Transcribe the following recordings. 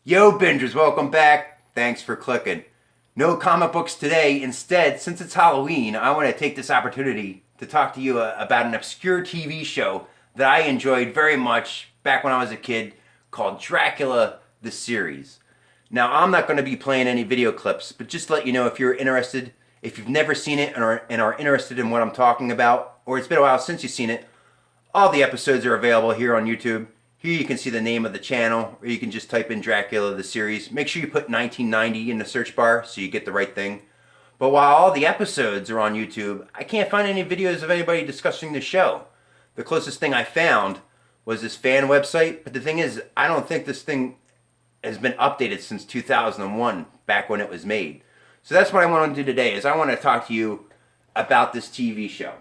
Yo, bingers, welcome back. Thanks for clicking. No comic books today. Instead, since it's Halloween, I want to take this opportunity to talk to you about an obscure TV show that I enjoyed very much back when I was a kid called Dracula The Series. Now, I'm not going to be playing any video clips, but just to let you know if you're interested, if you've never seen it and are interested in what I'm talking about, or it's been a while since you've seen it, all the episodes are available here on YouTube. Here you can see the name of the channel, or you can just type in Dracula the Series. Make sure you put 1990 in the search bar so you get the right thing. But while all the episodes are on YouTube, I can't find any videos of anybody discussing the show. The closest thing I found was this fan website, but the thing is, I don't think this thing has been updated since 2001, back when it was made. So that's what I want to do today, is I want to talk to you about this TV show.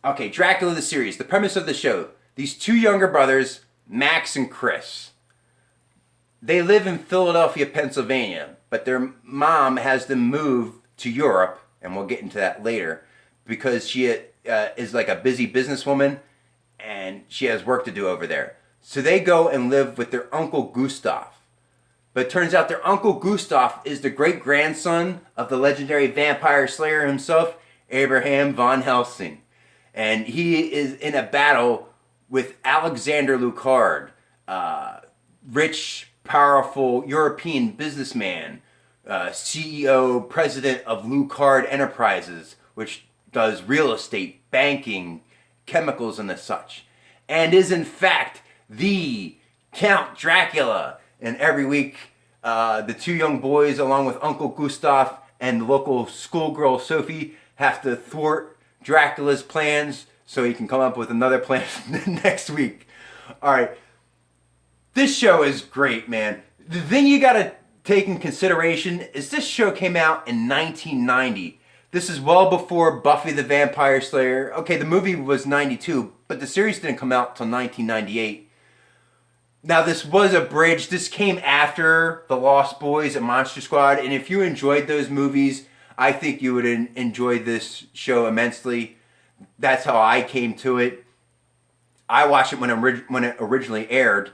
Okay, Dracula the Series. The premise of the show. These two younger brothers, Max and Chris, they live in Philadelphia, Pennsylvania, but their mom has them move to Europe, and we'll get into that later, because she is like a busy businesswoman, and she has work to do over there. So they go and live with their uncle Gustav. But it turns out their uncle Gustav is the great-grandson of the legendary vampire slayer himself, Abraham von Helsing. And he is in a battle with Alexander Lucard, rich, powerful European businessman, CEO, president of Lucard Enterprises, which does real estate, banking, chemicals, and the such, and is in fact the Count Dracula. And every week, the two young boys, along with Uncle Gustav and the local schoolgirl Sophie, have to thwart Dracula's plans so he can come up with another plan next week. All right. This show is great, man. The thing you got to take in consideration is this show came out in 1990. This is well before Buffy the Vampire Slayer. Okay, the movie was 92, but the series didn't come out until 1998. Now, this was a bridge. This came after The Lost Boys and Monster Squad, and if you enjoyed those movies, I think you would enjoy this show immensely. That's how I came to it. I watched it when it originally aired.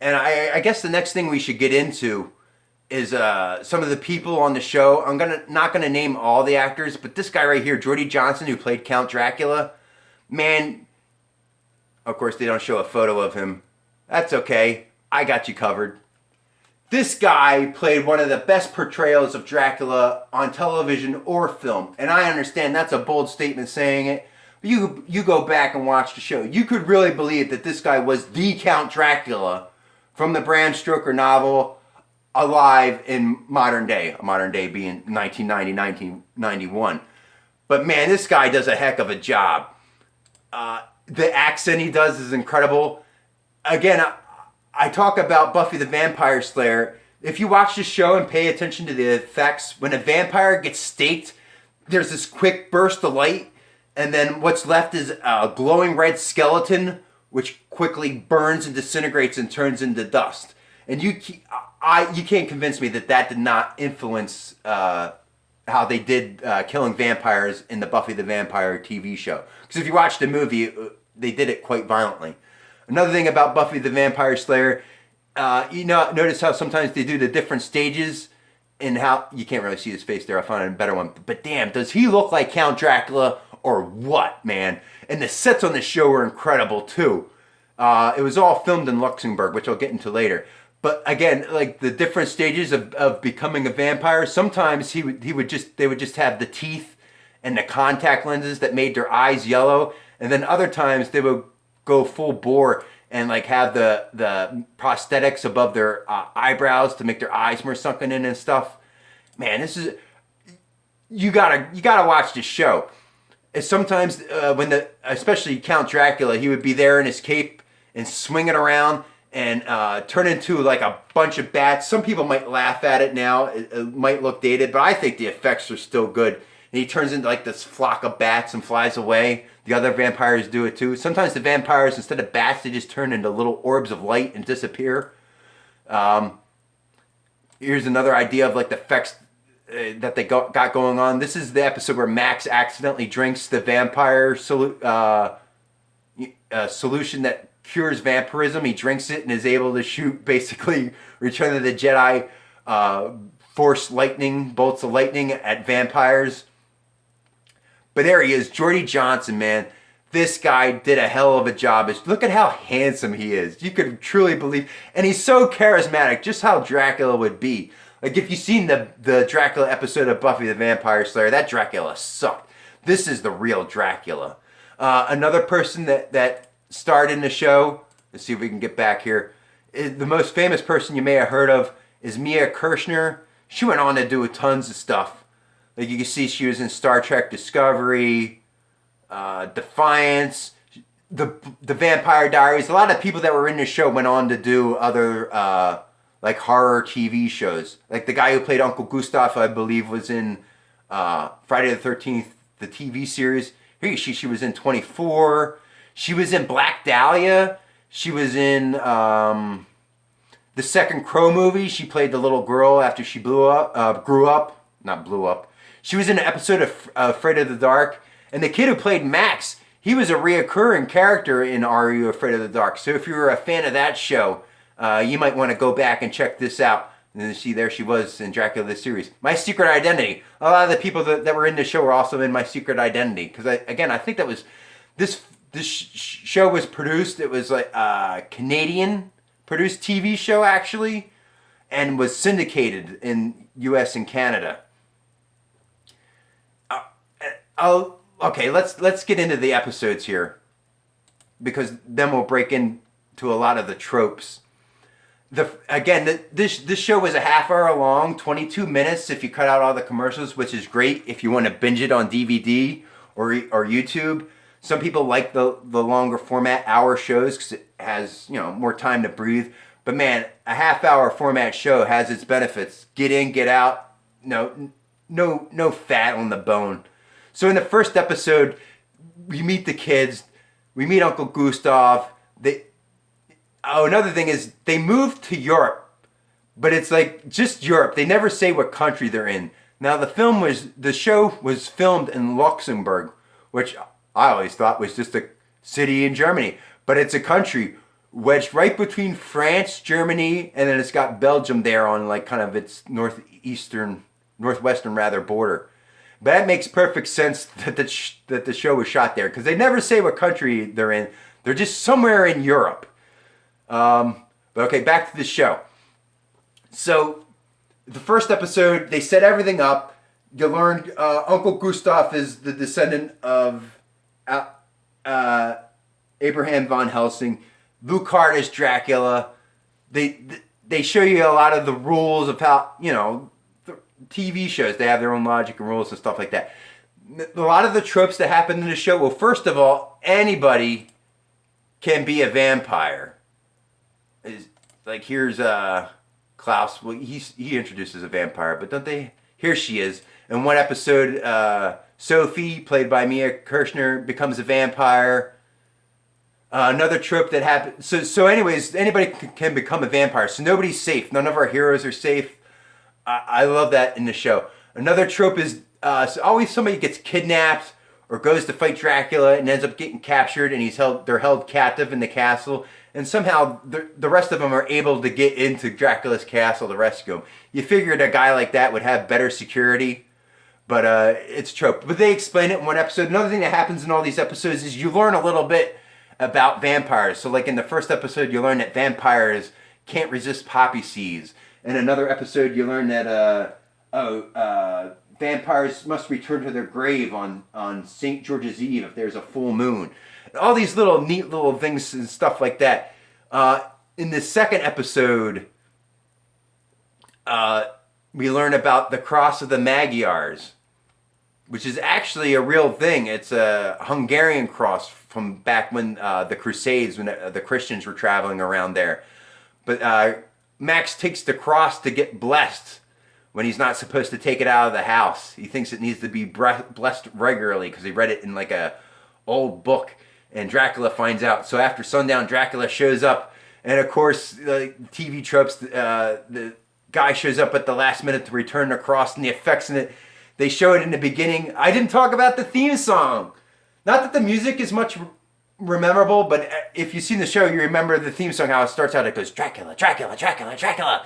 And I guess the next thing we should get into is some of the people on the show. I'm not gonna name all the actors, but this guy right here, Jordy Johnson, who played Count Dracula, man, of course they don't show a photo of him. That's okay. I got you covered. This guy played one of the best portrayals of Dracula on television or film. And I understand that's a bold statement saying it. But you go back and watch the show. You could really believe that this guy was the Count Dracula from the Bram Stoker novel alive in modern day. Modern day being 1990, 1991. But man, this guy does a heck of a job. The accent he does is incredible. Again, I talk about Buffy the Vampire Slayer. If you watch the show and pay attention to the effects, when a vampire gets staked, there's this quick burst of light, and then what's left is a glowing red skeleton, which quickly burns and disintegrates and turns into dust. And you can't convince me that did not influence how they did killing vampires in the Buffy the Vampire TV show. Because if you watch the movie, they did it quite violently. Another thing about Buffy the Vampire Slayer, notice how sometimes they do the different stages and how, you can't really see his face there, I'll find a better one, but damn, does he look like Count Dracula or what, man? And the sets on the show were incredible too. It was all filmed in Luxembourg, which I'll get into later. But again, like the different stages of becoming a vampire, sometimes they would just have the teeth and the contact lenses that made their eyes yellow, and then other times they would go full bore and like have the prosthetics above their eyebrows to make their eyes more sunken in and stuff. Man, this is, you gotta watch this show. And sometimes especially Count Dracula, he would be there in his cape and swing it around and turn into like a bunch of bats. Some people might laugh at it now. It might look dated, but I think the effects are still good. And he turns into like this flock of bats and flies away. The other vampires do it too. Sometimes the vampires, instead of bats, they just turn into little orbs of light and disappear. Here's another idea of like the effects that they got going on. This is the episode where Max accidentally drinks the vampire solution that cures vampirism. He drinks it and is able to shoot basically Return of the Jedi force lightning, bolts of lightning at vampires. But there he is, Jordy Johnson, man. This guy did a hell of a job. Look at how handsome he is. You could truly believe. And he's so charismatic, just how Dracula would be. Like, if you've seen the Dracula episode of Buffy the Vampire Slayer, that Dracula sucked. This is the real Dracula. Another person that starred in the show, let's see if we can get back here. The most famous person you may have heard of is Mia Kirshner. She went on to do tons of stuff. Like, you can see she was in Star Trek Discovery, Defiance, the Vampire Diaries. A lot of people that were in the show went on to do other like horror TV shows. Like the guy who played Uncle Gustav, I believe, was in Friday the 13th, the TV series. Here you see she was in 24. She was in Black Dahlia. She was in the second Crow movie. She played the little girl after she grew up. Not blew up. She was in an episode of Afraid of the Dark. And the kid who played Max, he was a reoccurring character in Are You Afraid of the Dark? So if you were a fan of that show, you might want to go back and check this out. And then see, there she was in Dracula the Series. My Secret Identity. A lot of the people that were in the show were also in My Secret Identity. Because, I think that was... This show was produced, it was like a Canadian-produced TV show, actually. And was syndicated in U.S. and Canada. Okay, let's get into the episodes here, because then we'll break into a lot of the tropes. This show was a half hour long, 22 minutes if you cut out all the commercials, which is great if you want to binge it on DVD or YouTube. Some people like the longer format hour shows because it has, more time to breathe. But man, a half hour format show has its benefits. Get in, get out. No fat on the bone. So in the first episode, we meet the kids. We meet Uncle Gustav. Another thing is they moved to Europe, but it's like just Europe. They never say what country they're in. Now the show was filmed in Luxembourg, which I always thought was just a city in Germany, but it's a country wedged right between France, Germany, and then it's got Belgium there on like kind of its northwestern border. But that makes perfect sense that the show was shot there, because they never say what country they're in. They're just somewhere in Europe. But okay, back to the show. So the first episode, they set everything up. You learned Uncle Gustav is the descendant of Abraham von Helsing. Lucard is Dracula. They show you a lot of the rules of how, TV shows, they have their own logic and rules and stuff like that. A lot of the tropes that happen in the show, well, first of all, anybody can be a vampire. Like, here's Klaus. Well, he introduces a vampire, but don't they? Here she is. In one episode, Sophie, played by Mia Kirshner, becomes a vampire. Another trope that happens. So anyways, anybody can become a vampire. So nobody's safe. None of our heroes are safe. I love that in the show. Another trope is always somebody gets kidnapped or goes to fight Dracula and ends up getting captured, and they're held captive in the castle, and somehow the rest of them are able to get into Dracula's castle to rescue him. You figured a guy like that would have better security, but it's trope. But they explain it in one episode. Another thing that happens in all these episodes is you learn a little bit about vampires. So like in the first episode, you learn that vampires can't resist poppy seeds. In another episode, you learn that vampires must return to their grave on St. George's Eve if there's a full moon. All these neat little things and stuff like that. In the second episode, we learn about the Cross of the Magyars, which is actually a real thing. It's a Hungarian cross from back when the Crusades, when the Christians were traveling around there. But Max takes the cross to get blessed when he's not supposed to take it out of the house. He thinks it needs to be blessed regularly because he read it in like a old book, and Dracula finds out. So after sundown, Dracula shows up, and of course, TV tropes, the guy shows up at the last minute to return the cross, and the effects in it, they show it in the beginning. I didn't talk about the theme song. Not that the music is much memorable, but if you've seen the show, you remember the theme song, how it starts out, it goes, Dracula, Dracula, Dracula, Dracula.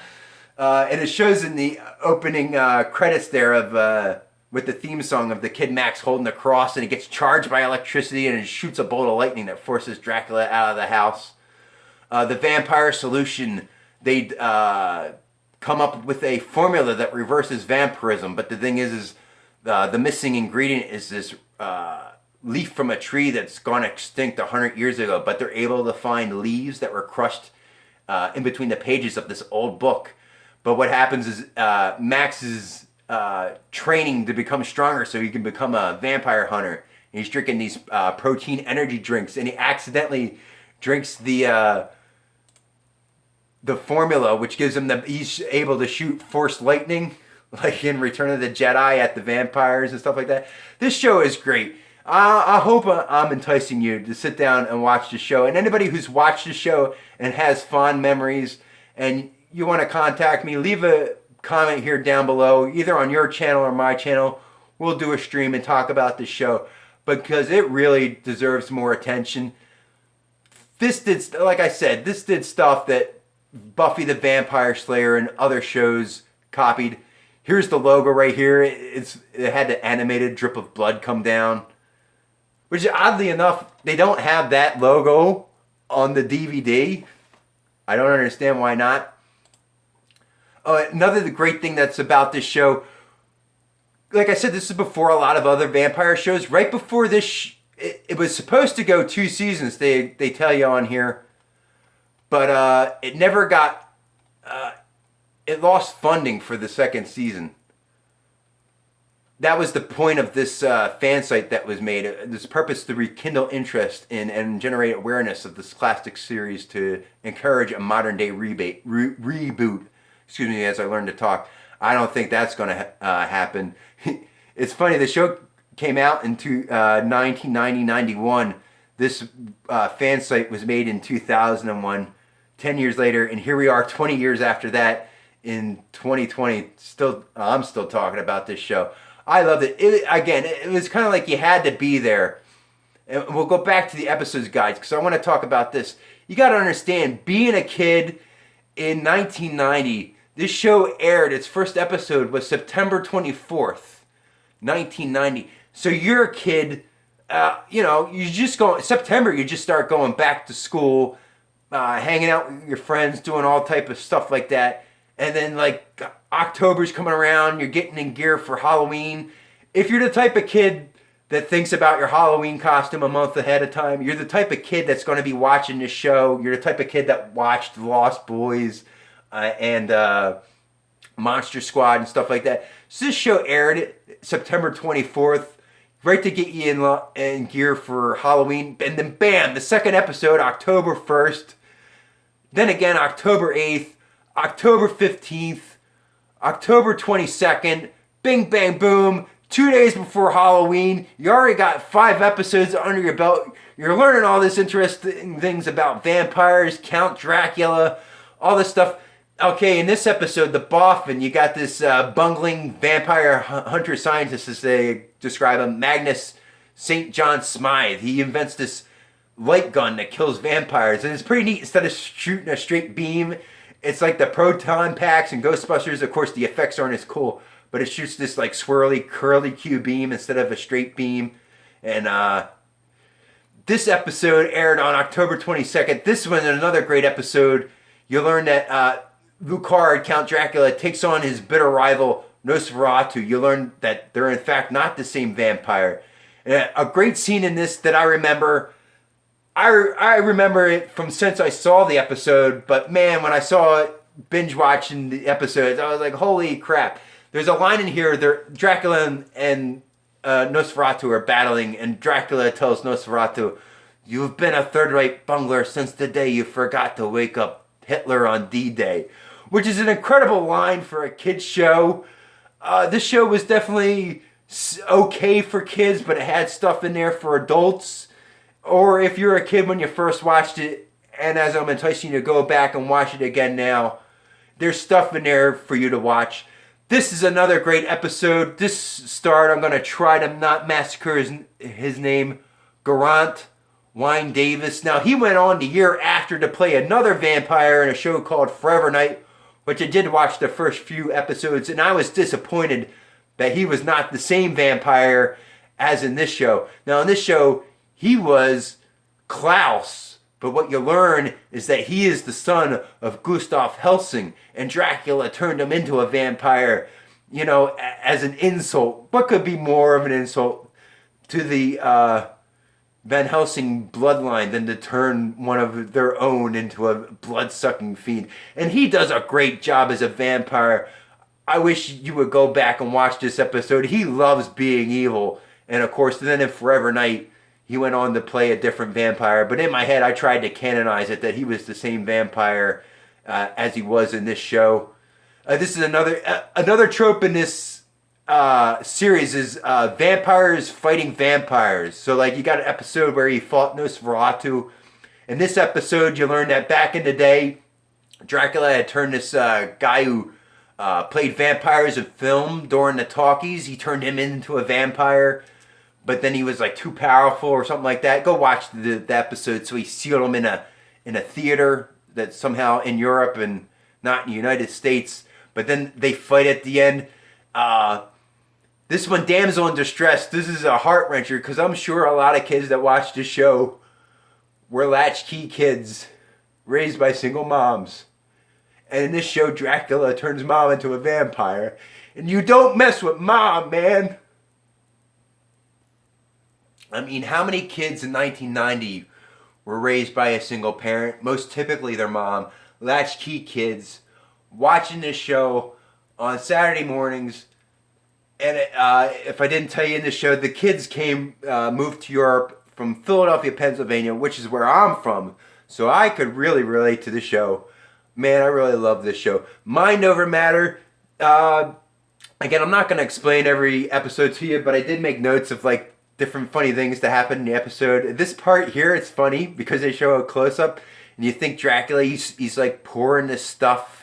And it shows in the opening credits there of with the theme song of the kid Max holding the cross, and he gets charged by electricity and it shoots a bolt of lightning that forces Dracula out of the house. The vampire solution, they come up with a formula that reverses vampirism, but the thing is the missing ingredient is this leaf from a tree that's gone extinct 100 years ago, but they're able to find leaves that were crushed in between the pages of this old book. But what happens is Max is training to become stronger so he can become a vampire hunter. And he's drinking these protein energy drinks, and he accidentally drinks the formula, which gives him he's able to shoot forced lightning, like in Return of the Jedi at the vampires and stuff like that. This show is great. I hope I'm enticing you to sit down and watch the show. And anybody who's watched the show and has fond memories and you want to contact me, leave a comment here down below, either on your channel or my channel. We'll do a stream and talk about the show because it really deserves more attention. This did, like I said, this did stuff that Buffy the Vampire Slayer and other shows copied. Here's the logo right here. It had the animated drip of blood come down. Which, oddly enough, they don't have that logo on the DVD. I don't understand why not. Another great thing that's about this show, like I said, this is before a lot of other vampire shows. Right before this, it was supposed to go 2 seasons, they tell you on here. But it never got, it lost funding for the second season. That was the point of this fan site that was made. This purpose to rekindle interest in and generate awareness of this classic series to encourage a modern day reboot. Excuse me as I learn to talk. I don't think that's going to happen. It's funny, the show came out in 1990-91. This fan site was made in 2001, 10 years later, and here we are 20 years after that in 2020. I'm still talking about this show. I loved it. It was kind of like you had to be there. And we'll go back to the episodes guides because I want to talk about this. You got to understand, being a kid in 1990, this show aired, its first episode was September 24th, 1990. So you're a kid, you just go, September, you just start going back to school, hanging out with your friends, doing all type of stuff like that. And then like October's coming around, you're getting in gear for Halloween. If you're the type of kid that thinks about your Halloween costume a month ahead of time, you're the type of kid that's going to be watching this show. You're the type of kid that watched Lost Boys and Monster Squad and stuff like that. So this show aired September 24th, right to get you in gear for Halloween. And then bam, the second episode, October 1st. Then again, October 8th. October 15th, October 22nd, bing, bang, boom, 2 days before Halloween. You already got 5 episodes under your belt. You're learning all this interesting things about vampires, Count Dracula, all this stuff. Okay, in this episode, the Boffin, you got this bungling vampire hunter scientist, as they describe him, Magnus St. John Smythe. He invents this light gun that kills vampires, and it's pretty neat. Instead of shooting a straight beam, it's like the proton packs and Ghostbusters. Of course, the effects aren't as cool, but it shoots this like swirly, curly Q beam instead of a straight beam. And this episode aired on October 22nd. This was another great episode. You learn that Lucard, Count Dracula, takes on his bitter rival, Nosferatu. You learn that they're in fact not the same vampire. A great scene in this that I remember. I remember it from since I saw the episode, but man, when I saw it, binge watching the episodes, I was like, holy crap. There's a line in here, Dracula and Nosferatu are battling, and Dracula tells Nosferatu, "You've been a third-rate bungler since the day you forgot to wake up Hitler on D-Day," which is an incredible line for a kid's show. This show was definitely okay for kids, but it had stuff in there for adults. Or if you're a kid when you first watched it, and as I'm enticing you to go back and watch it again now, there's stuff in there for you to watch. This is another great episode. This starred, I'm going to try to not massacre his name, Garant Wine Davis. Now, he went on the year after to play another vampire in a show called Forever Night, which I did watch the first few episodes, and I was disappointed that he was not the same vampire as in this show. Now, in this show, he was Klaus, but what you learn is that he is the son of Gustav Helsing, and Dracula turned him into a vampire, you know, as an insult. What could be more of an insult to the Van Helsing bloodline than to turn one of their own into a blood-sucking fiend? And he does a great job as a vampire. I wish you would go back and watch this episode. He loves being evil. And of course, then in Forever Night, he went on to play a different vampire. But in my head, I tried to canonize it, that he was the same vampire as he was in this show. This is another trope in this series is vampires fighting vampires. So like you got an episode where he fought Nosferatu. In this episode, you learn that back in the day, Dracula had turned this guy who played vampires in film during the talkies. He turned him into a vampire, but then he was like too powerful or something like that. Go watch the episode. So he sealed him in a theater that's somehow in Europe and not in the United States. But then they fight at the end. This one, Damsel in Distress, this is a heart-wrencher because I'm sure a lot of kids that watch this show were latchkey kids raised by single moms. And in this show, Dracula turns mom into a vampire. And you don't mess with mom, man. I mean, how many kids in 1990 were raised by a single parent? Most typically their mom. Latchkey kids watching this show on Saturday mornings. And if I didn't tell you in the show, the kids moved to Europe from Philadelphia, Pennsylvania, which is where I'm from. So I could really relate to the show. Man, I really love this show. Mind over matter. Again, I'm not going to explain every episode to you, but I did make notes of like different funny things that happen in the episode. This part here, it's funny because they show a close-up, and you think Dracula, he's like pouring this stuff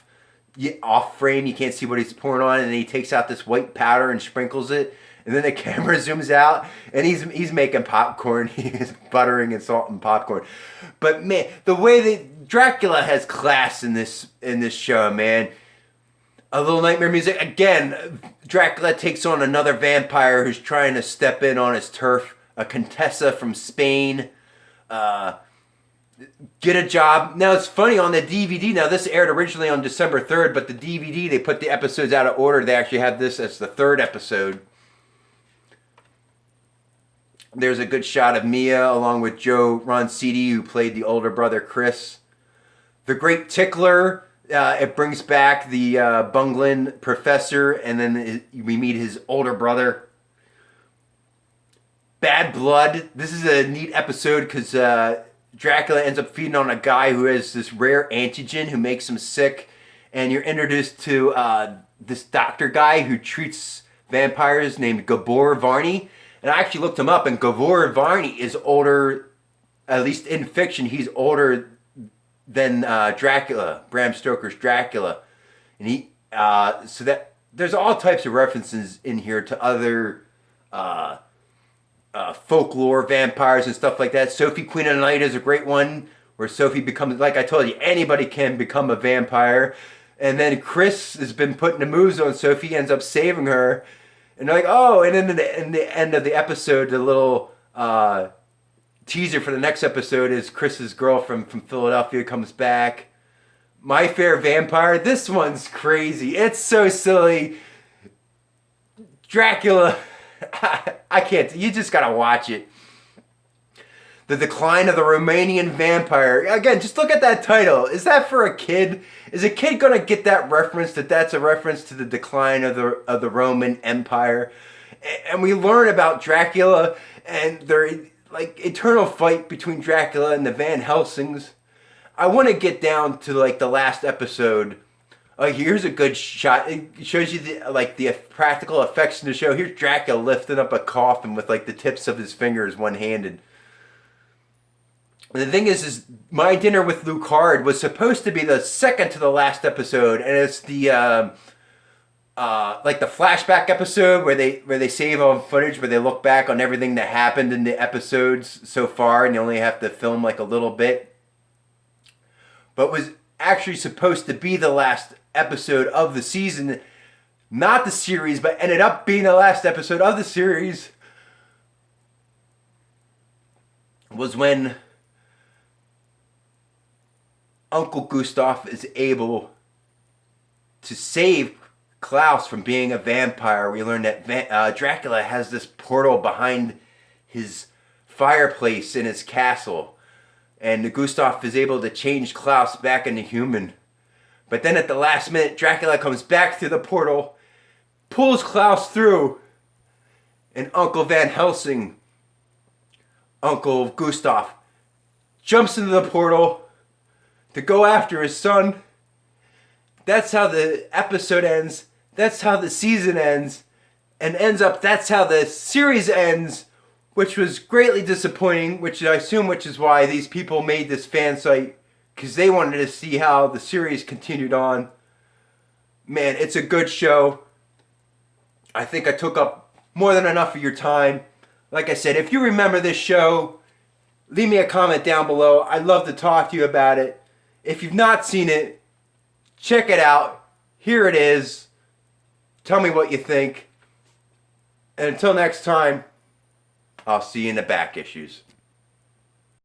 off frame. You can't see what he's pouring on, and then he takes out this white powder and sprinkles it, and then the camera zooms out, and he's making popcorn. He's buttering and salting popcorn. But man, the way that Dracula has class in this show, man. A little nightmare music. Again, Dracula takes on another vampire who's trying to step in on his turf. A Contessa from Spain. Get a job. Now, it's funny, on the DVD, now this aired originally on December 3rd, but the DVD, they put the episodes out of order. They actually have this as the third episode. There's a good shot of Mia along with Joe Ronciti, who played the older brother, Chris. The Great Tickler, it brings back the bungling professor, and then we meet his older brother. Bad Blood. This is a neat episode because Dracula ends up feeding on a guy who has this rare antigen who makes him sick, and you're introduced to this doctor guy who treats vampires named Gabor Varney. And I actually looked him up, and Gabor Varney is older, at least in fiction, he's older than Dracula, Bram Stoker's Dracula. And he, so that there's all types of references in here to other folklore vampires and stuff like that. Sophie, Queen of the Night is a great one, where Sophie becomes, like I told you, anybody can become a vampire. And then Chris has been putting the moves on Sophie, ends up saving her. And they're like, oh, and then in the end of the episode, the little teaser for the next episode is Chris's girlfriend from Philadelphia comes back. My Fair Vampire. This one's crazy. It's so silly. Dracula. I can't. You just gotta watch it. The Decline of the Romanian Vampire. Again, just look at that title. Is that for a kid? Is a kid gonna get that reference, that that's a reference to the decline of the Roman Empire? And we learn about Dracula and their like eternal fight between Dracula and the Van Helsings. I want to get down to like the last episode. Here's a good shot. It shows you the practical effects in the show. Here's Dracula lifting up a coffin with like the tips of his fingers one-handed. And the thing is My Dinner with Lucard was supposed to be the second to the last episode, and it's the like the flashback episode where they save all the footage, where they look back on everything that happened in the episodes so far, and you only have to film like a little bit. But was actually supposed to be the last episode of the season, not the series, but ended up being the last episode of the series, was when Uncle Gustav is able to save Klaus from being a vampire. We learn that Dracula has this portal behind his fireplace in his castle, and Gustav is able to change Klaus back into human. But then at the last minute, Dracula comes back through the portal, pulls Klaus through, and Uncle Van Helsing, Uncle Gustav, jumps into the portal to go after his son. That's how the episode ends. That's how the season ends. And ends up, that's how the series ends, which was greatly disappointing, which is why these people made this fan site, because they wanted to see how the series continued on. Man, it's a good show. I think I took up more than enough of your time. Like I said, if you remember this show, leave me a comment down below. I'd love to talk to you about it. If you've not seen it, check it out. Here it is. Tell me what you think. And until next time, I'll see you in the back issues.